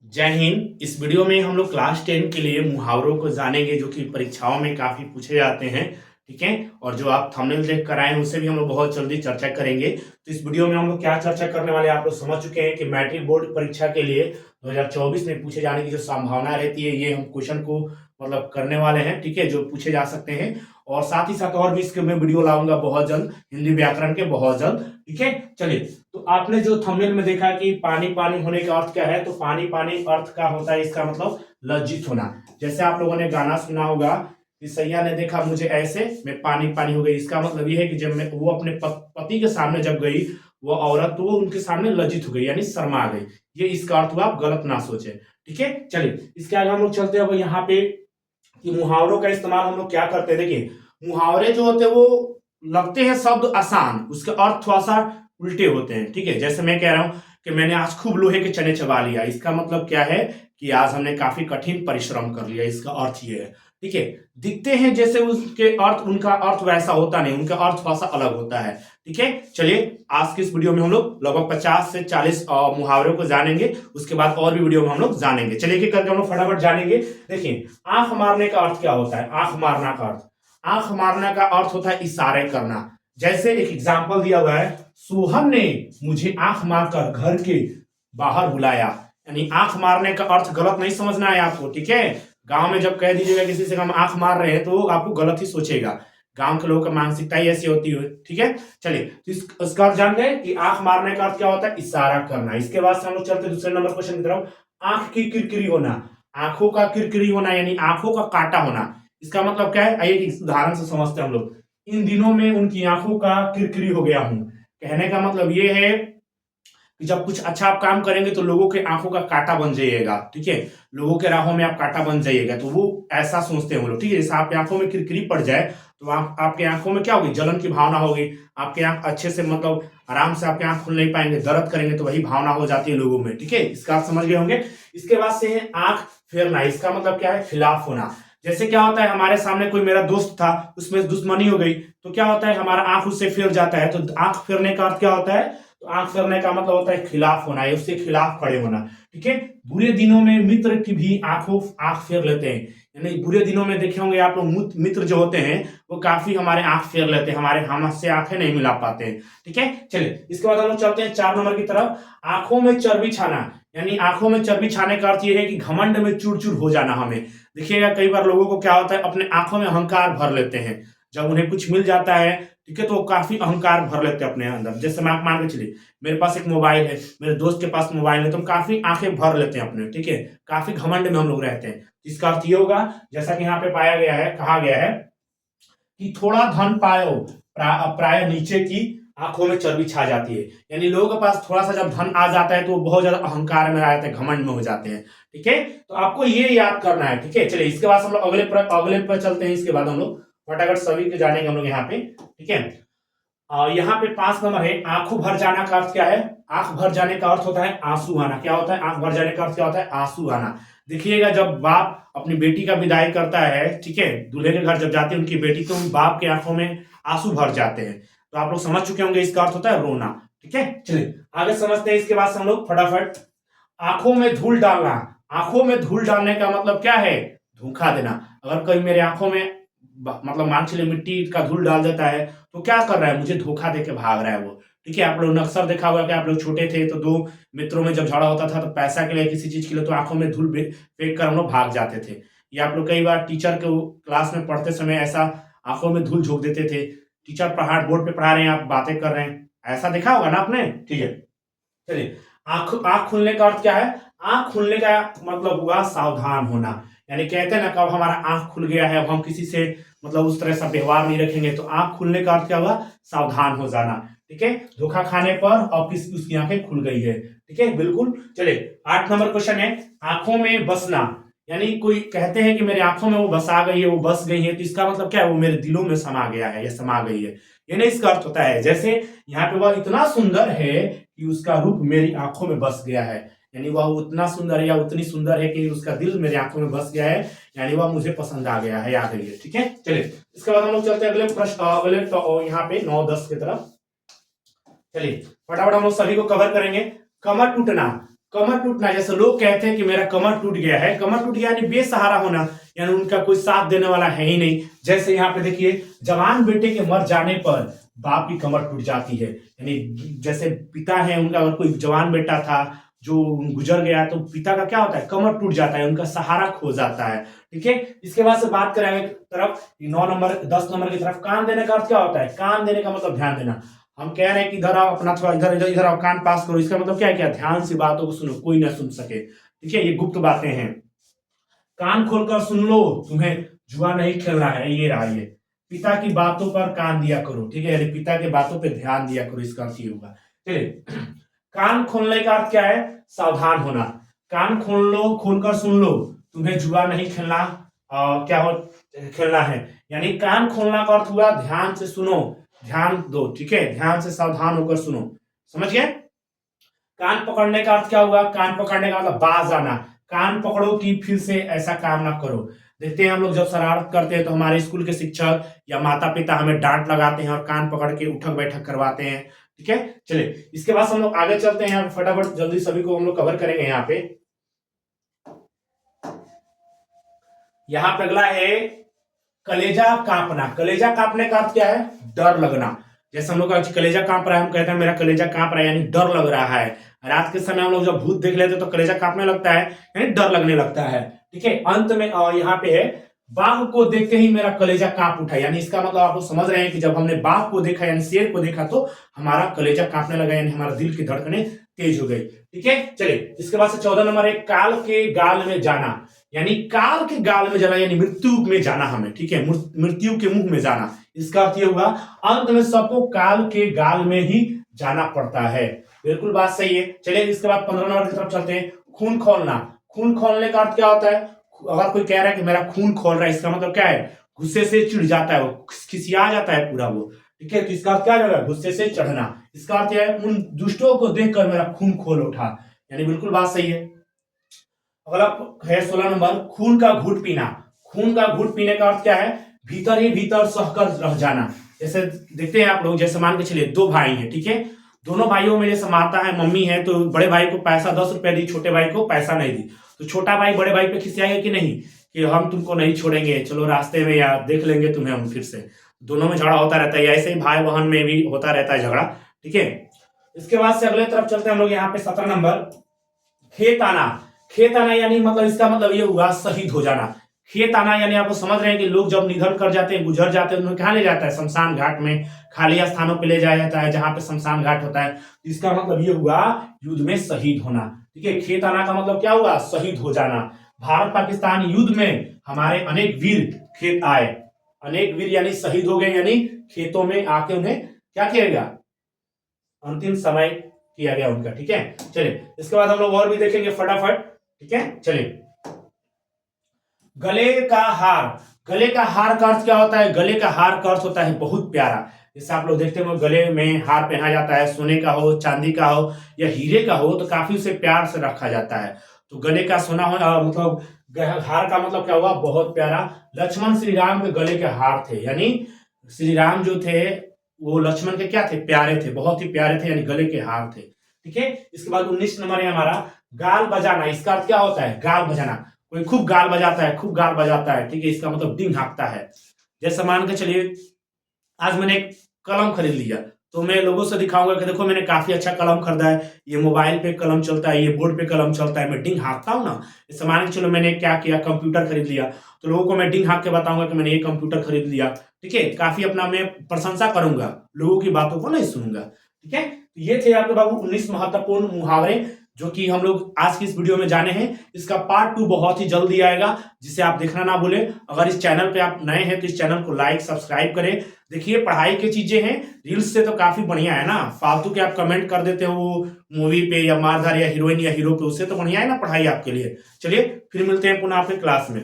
जय हिंद। इस वीडियो में हम लोग क्लास 10 के लिए मुहावरों को जानेंगे जो कि परीक्षाओं में काफी पूछे जाते हैं। ठीक है, और जो आप थंबनेल देख कर आए हैं उससे भी हम लोग बहुत जल्दी चर्चा करेंगे। तो इस वीडियो में हम लोग क्या चर्चा करने वाले हैं आप लोग समझ चुके हैं कि मैट्रिक बोर्ड परीक्षा के लिए 2024 में पूछे जाने की जो संभावना रहती है ये हम क्वेश्चन को मतलब करने वाले हैं। ठीक है, जो पूछे जा सकते हैं और साथ ही साथ और भी इसके मैं वीडियो लाऊंगा बहुत जल्द, हिंदी व्याकरण के बहुत जल्द। ठीक है, चलिए। तो आपने जो थंबनेल में देखा कि पानी पानी होने का अर्थ क्या है, तो पानी पानी अर्थ का होता है इसका मतलब लज्जित होना। जैसे आप लोगों ने गाना सुना होगा कि सैया ने देखा मुझे ऐसे मैं पानी पानी हो गई। इसका मतलब ये है कि जब मैं वो अपने पति के सामने जब गई वो औरत, तो वो उनके सामने लज्जित हो गई यानी शर्मा गई। ये इसका अर्थ हुआ, आप गलत ना सोचे। ठीक है, चलिए इसके आगे हम लोग चलते हैं। अब यहाँ पे कि मुहावरों का इस्तेमाल हम लोग क्या करते हैं, देखिए मुहावरे जो होते हैं वो लगते हैं शब्द आसान, उसके अर्थ थोड़ा सा उल्टे होते हैं। ठीक है, जैसे मैं कह रहा हूं कि मैंने आज खूब लोहे के चने चबा लिया, इसका मतलब क्या है कि आज हमने काफी कठिन परिश्रम कर लिया, इसका अर्थ ये है। ठीक है, दिखते हैं जैसे उसके अर्थ, उनका अर्थ वैसा होता नहीं, उनका अर्थ थोड़ा सा अलग होता है। ठीक है, चलिए आज की इस वीडियो में हम लोग लगभग 50 से 40 मुहावरों को जानेंगे। उसके बाद और भी वीडियो में हम लोग जानेंगे। चलिए एक करके हम लोग फटाफट जानेंगे। देखिए आंख मारने का अर्थ क्या होता है, आंख मारना का अर्थ, आंख मारने का अर्थ होता है इशारे करना। जैसे एक एग्जाम्पल दिया हुआ है, सोहन ने मुझे आंख मारकर घर के बाहर बुलाया। यानी आंख मारने का अर्थ गलत नहीं समझना है आपको। ठीक है, गांव में जब कह दीजिएगा किसी से हम आंख मार रहे हैं तो वो आपको गलत ही सोचेगा। गांव के लोगों का मानसिकता ही ऐसी होती है। ठीक है, चलिए तो इसका अर्थ जान गए कि आंख मारने का अर्थ क्या होता है, इशारा करना। इसके बाद से हम लोग चलते दूसरे नंबर क्वेश्चन की तरफ। आंख की किरकिरी होना, आंखों का किरकिरी होना यानी आंखों का काटा होना। इसका मतलब क्या है, आइए एक उदाहरण से समझते हैं हम लोग। इन दिनों में उनकी आंखों का किरकिरी हो गया हूं। कहने का मतलब ये है कि जब कुछ अच्छा आप काम करेंगे तो लोगों के आंखों का कांटा बन जाइएगा। ठीक है, लोगों के राहों में आप कांटा बन जाइएगा, तो वो ऐसा सोचते हैं वो लोग। ठीक है, जैसे आपकी आंखों में किरकिरी पड़ जाए तो आपके आंखों में क्या होगी, जलन की भावना होगी। आपके आंख अच्छे से मतलब आराम से आपके आंख खुल नहीं पाएंगे, दर्द करेंगे, तो वही भावना हो जाती है लोगों में। ठीक है, इसका आप समझ गए होंगे। इसके बाद से है आंख फेरना। इसका मतलब क्या है, खिलाफ होना। जैसे क्या होता है, हमारे सामने कोई मेरा दोस्त था, उसमें दुश्मनी हो गई, तो क्या होता है हमारा आंख उससे फेर जाता है। तो आंख फेरने का अर्थ क्या होता है, तो आंख फेरने का मतलब होता है खिलाफ होना, है उससे खिलाफ खड़े होना। ठीक है, बुरे दिनों में मित्र की भी आंख फेर लेते हैं। यानी बुरे दिनों में देखे होंगे आप लोग, मित्र जो होते हैं वो काफी हमारे आंख फेर लेते हैं, हमारे हमसे आंखें नहीं मिला पाते हैं। ठीक है, चलिए इसके बाद हम लोग चलते हैं 4 नंबर की तरफ। आंखों में चर्बी छाना, यानी आंखों में चर्बी छाने का अर्थ ये है कि घमंड में चूर चूर हो जाना। हमें देखिएगा कई बार लोगों को क्या होता है, अपने आंखों में अहंकार भर लेते हैं। जब उन्हें कुछ मिल जाता है, ठीक है, तो वो काफी अहंकार भर लेते हैं अपने अंदर। जैसे मैं आप मान के चलिए, मेरे पास एक मोबाइल है, मेरे दोस्त के पास मोबाइल है, तो हम काफी आंखें भर लेते हैं अपने। ठीक है, काफी घमंड में हम लोग रहते हैं। इसका अर्थ ये होगा, जैसा कि यहाँ पे पाया गया है, कहा गया है कि थोड़ा धन पायो प्राय नीचे की आंखों में चर्बी छा जाती है। यानी लोगों के पास थोड़ा सा जब धन आ जाता है तो वो बहुत ज्यादा अहंकार में आ जाते हैं, घमंड में हो जाते हैं। ठीक है, तो आपको ये याद करना है। ठीक है, चलिए इसके बाद हम लोग अगले पर चलते हैं। इसके बाद हम लोग फटाफट सभी के जानेंगे हम लोग यहाँ पे। ठीक है, यहाँ पे 5 नंबर है, आंखों भर जाना का अर्थ क्या है। आंख भर जाने का अर्थ होता है आंसू आना। क्या होता है, आंख भर जाने का अर्थ क्या होता है, आंसू आना। देखिएगा जब बाप अपनी बेटी का विदाई करता है, ठीक है, दूल्हे के घर जब जाती है उनकी बेटी, तो बाप के आंखों में आंसू भर जाते हैं। तो आप लोग समझ चुके होंगे इसका अर्थ होता है रोना। ठीक है, चलिए आगे समझते हैं। इसके बाद हम लोग फटाफट आंखों में धूल डालना। आंखों में धूल डालने का मतलब क्या है, धोखा देना। अगर कोई मेरे आंखों में मतलब मान चलिए मिट्टी का धूल डाल देता है, तो क्या कर रहा है, मुझे धोखा देके भाग रहा है वो। ठीक है, आप लोगों ने अक्सर देखा होगा कि आप लोग छोटे थे तो 2 मित्रों में जब झगड़ा होता था तो पैसा के लिए किसी चीज के लिए, तो आंखों में धूल फेंक कर हम लोग भाग जाते थे। या आप लोग कई बार टीचर के क्लास में पढ़ते समय ऐसा आंखों में धूल झोंक देते थे। टीचर पढ़ा बोर्ड पे पढ़ा रहे हैं, आप बातें कर रहे हैं, ऐसा देखा होगा ना आपने। ठीक है, चलिए आंख आंख खुलने का अर्थ क्या है, आंख खुलने का मतलब हुआ सावधान होना। यानी कहते हैं ना, कब हमारा आंख खुल गया है, अब हम किसी से मतलब उस तरह से व्यवहार नहीं रखेंगे। तो आंख खुलने का अर्थ क्या हुआ, सावधान हो जाना। ठीक है, धोखा खाने पर और किसी उसकी आंखें खुल गई है। ठीक है, बिल्कुल। चलिए 8 नंबर क्वेश्चन है, आंखों में बसना। यानी कोई कहते हैं कि मेरे आंखों में वो बसा गई है, वो बस गई है, तो इसका मतलब क्या है, वो मेरे दिलों में समा गया है या समा गई है। यानी इसका अर्थ होता है, जैसे यहाँ पे वह इतना सुंदर है कि उसका रूप मेरी आंखों में बस गया है। यानी वह उतना सुंदर है या उतनी सुंदर है कि उसका दिल मेरी आंखों में बस गया है, यानी वह मुझे पसंद आ गया है, आ गई है। ठीक है, चलिए इसके बाद हम लोग चलते हैं अगले प्रश्न, अगले तो यहाँ पे 9-10 की तरफ। चलिए फटाफट हम लोग सभी को कवर करेंगे। कमर टूटना, कमर टूटना, जैसे लोग कहते हैं कि मेरा कमर टूट गया है, कमर टूट गया यानी बेसहारा होना, यानी उनका कोई साथ देने वाला है ही नहीं। जैसे यहाँ पे देखिए, जवान बेटे के मर जाने पर बाप की कमर टूट जाती है, यानी जैसे पिता है उनका, अगर कोई जवान बेटा था जो गुजर गया तो पिता का क्या होता है, कमर टूट जाता है, उनका सहारा खो जाता है। ठीक है, इसके बाद से बात करेंगे तरफ 9 नंबर 10 नंबर की तरफ। कान देने का अर्थ क्या होता है, कान देने का मतलब ध्यान देना। हम कह रहे हैं कि इधर आओ, अपना थोड़ा इधर इधर इधर आओ, कान पास करो, इसका मतलब क्या है, क्या ध्यान से बातों को सुनो, कोई ना सुन सके। ठीक है, ये गुप्त बातें हैं, कान खोलकर सुन लो, तुम्हें जुआ नहीं खेलना है, ये रहा ये। पिता की बातों पर कान दिया करो, ठीक है, यानी पिता के बातों पर ध्यान दिया करो, इसका अर्थ ये होगा। चलिए, कान खोलने का अर्थ क्या है, सावधान होना। कान खोल लो, खोलकर सुन लो, तुम्हें जुआ नहीं खेलना, क्या हो खेलना है, यानी कान खोलना का अर्थ हुआ ध्यान से सुनो, ध्यान दो। ठीक है, ध्यान से सावधान होकर सुनो, समझ गए। कान पकड़ने का अर्थ क्या हुआ, कान पकड़ने का मतलब बाज आना, कान पकड़ो कि फिर से ऐसा काम ना करो। देखते हैं हम लोग जब शरारत करते हैं तो हमारे स्कूल के शिक्षक या माता पिता हमें डांट लगाते हैं और कान पकड़ के उठक बैठक करवाते हैं। ठीक है, चलिए इसके बाद हम लोग आगे चलते हैं, फटाफट जल्दी सभी को हम लोग कवर करेंगे। यहाँ पे अगला है कलेजा कांपना। कलेजा कांपने का अर्थ क्या है, डर लगना। जैसे हम लोग का कलेजा कांप रहा है, हम कहते हैं मेरा कलेजा कांप रहा है, यानी डर लग रहा है। रात के समय हम लोग जब भूत देख लेते हैं तो कलेजा कांपने लगता है, यानी डर लगने लगता है। ठीक है, अंत में यहाँ पे है, बाघ को देखते ही मेरा कलेजा कांप उठा, यानी इसका मतलब आप लोग समझ रहे हैं कि जब हमने बाघ को देखा यानी शेर को देखा तो हमारा कलेजा कांपने लगा, यानी हमारा दिल की धड़कनें तेज हो गई। ठीक है, चलिए इसके बाद से 14 नंबर है काल के गाल में जाना, यानी काल के गाल में जाना, यानी मृत्यु में जाना हमें। ठीक है, मृत्यु के मुंह में जाना, इसका अर्थ ये हुआ अंत में सबको काल के गाल में ही जाना पड़ता है। बिल्कुल बात सही है। चलिए इसके बाद 15 नंबर की तरफ चलते हैं, खून खोलना। खून खोलने का अर्थ क्या होता है, अगर कोई कह रहा है कि मेरा खून खोल रहा है, इसका मतलब क्या है, गुस्से से चिढ़ जाता है, वो खिसिया जाता है पूरा वो। ठीक है, तो इसका अर्थ क्या होगा, गुस्से से चढ़ना। इसका अर्थ है उन दुष्टों को देखकर मेरा खून खोल उठा, यानी बिल्कुल बात सही है। अगला है 16 नंबर, खून का घूंट पीना। खून का घूंट पीने का अर्थ क्या है, भीतर ही भीतर सहकर रह जाना। जैसे देखते हैं आप लोग, जैसे मान के चलिए 2 भाई हैं, ठीक है, दोनों भाइयों में जैसे माता है, मम्मी है, तो बड़े भाई को पैसा 10 रुपया दी, छोटे भाई को पैसा नहीं दी, तो छोटा भाई बड़े भाई पे खिसियाएगा कि नहीं, कि हम तुमको नहीं छोड़ेंगे, चलो रास्ते में या देख लेंगे तुम्हें हम फिर से। दोनों में झगड़ा होता रहता है, ऐसे ही भाई बहन में भी होता रहता है झगड़ा। ठीक है, इसके बाद से अगले तरफ चलते हैं हम लोग, यहाँ पे 17 नंबर खेत आना। खेत आना यानी मतलब इसका मतलब ये हुआ शहीद हो जाना। खेत आना यानी आप समझ रहे हैं कि लोग जब निधन कर जाते हैं, गुजर जाते हैं, उन्हें कहाँ ले जाता है, शमशान घाट में, खाली स्थानों पे ले जाया जाता है जहां पे शमशान घाट होता है। इसका मतलब ये हुआ युद्ध में शहीद होना। ठीक है, खेत आना का मतलब क्या हुआ, शहीद हो जाना। भारत पाकिस्तान युद्ध में हमारे अनेक वीर खेत आए, अनेक वीर यानी शहीद हो गए, यानी खेतों में आके उन्हें क्या किया गया, अंतिम समय किया गया उनका। ठीक है, चलिए इसके बाद हम लोग और भी देखेंगे फटाफट। ठीक है, चलिए गले का हार। गले का हार का अर्थ क्या होता है, गले का हार का अर्थ होता है बहुत प्यारा। जैसे आप लोग देखते हैं गले में हार पहना जाता है, सोने का हो, चांदी का हो या हीरे का हो, तो काफी उसे प्यार से रखा जाता है। तो गले का सोना हो मतलब हार का मतलब क्या हुआ, बहुत प्यारा। लक्ष्मण श्री राम के गले के हार थे, यानी श्री राम जो थे वो लक्ष्मण के क्या थे, प्यारे थे, बहुत ही प्यारे थे, यानी गले के हार थे। ठीक है, इसके बाद 19 नंबर है हमारा गाल बजाना। इसका अर्थ क्या होता है, गाल बजाना, कोई खूब गाल बजाता है, खूब गाल बजाता है। ठीक है, इसका मतलब डिंग हाँकता है। जैसे मान के चलिए आज मैंने एक कलम खरीद लिया, तो मैं लोगों से दिखाऊंगा कि देखो मैंने काफी अच्छा कलम खरीदा है, ये मोबाइल पे कलम चलता है, ये बोर्ड पे कलम चलता है, मैं डिंग हाँकता हूँ ना। जैसे मान के चलो मैंने क्या किया, कंप्यूटर खरीद लिया, तो लोगों को मैं डिंग हाँक के बताऊंगा कि मैंने ये कंप्यूटर खरीद लिया। ठीक है, काफी अपना मैं प्रशंसा करूंगा, लोगों की बातों को नहीं सुनूंगा। ठीक है, तो ये थे आपके बाबू 19 महत्वपूर्ण मुहावरे जो कि हम लोग आज की इस वीडियो में जाने हैं। इसका पार्ट 2 बहुत ही जल्दी आएगा, जिसे आप देखना ना भूलें। अगर इस चैनल पे आप नए हैं तो इस चैनल को लाइक सब्सक्राइब करें। देखिए पढ़ाई की चीजें हैं, रील्स से तो काफी बढ़िया है ना, फालतू के आप कमेंट कर देते हो वो मूवी पे या मारधार या हीरोइन या हीरो पे, उससे तो बढ़िया है ना पढ़ाई आपके लिए। चलिए फिर मिलते हैं पुनः आपके क्लास में।